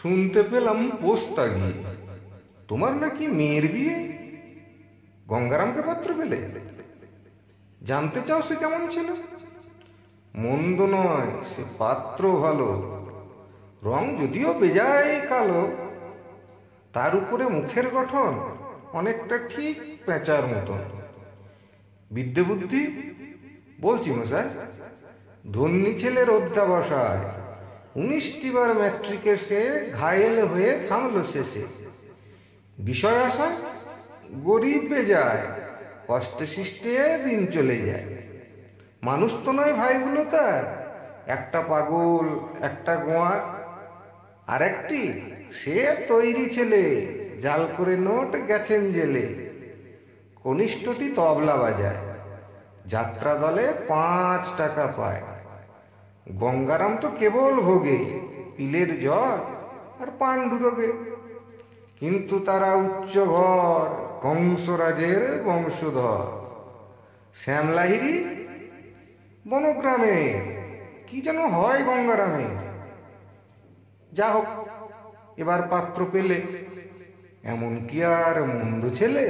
শুনতে পেলাম পোস্তা গিয়ে তোমার নাকি মেয়ের বিয়ে। গঙ্গারামকে পাত্র পেলে? জানতে চাও সে কেমন ছিল? মন্দ নয়, সে পাত্র ভালো। রং যদিও বেজায় কালো, তার উপরে মুখের গঠন অনেকটা ঠিক পেঁচার মতন। বিদ্যে বুদ্ধি বলছি মশাই, ধন্যী ছেলের অধ্যাবসায় 19টি বার ম্যাট্রিকে সে ঘায়েল হয়ে থামল শেষে। বিষয় আশায় গরিব বেজায়, কষ্টে সৃষ্টে দিন চলে যায়। মানুষ তো নয় ভাইগুলো তার, একটা পাগল, একটা গোয়ার, আর একটি সে তৈরি ছেলে, জাল করে নোট গেছেন জেলে। কনিষ্ঠটি তবলা বাজায়, যাত্রা দলে 5 টাকা পায়। গঙ্গারাম তো কেবল ভোগে পিলের জ্বর আর পাণ্ডুরোগে। কিন্তু তারা উচ্চ ঘর, কংসরাজের বংশধর। শ্যামলাহিরি বনগ্রামে, কি যেন হয় গঙ্গারামে। যা হোক, এবার পাত্র পেলে, এমন কি আর মন্দ ছেলে?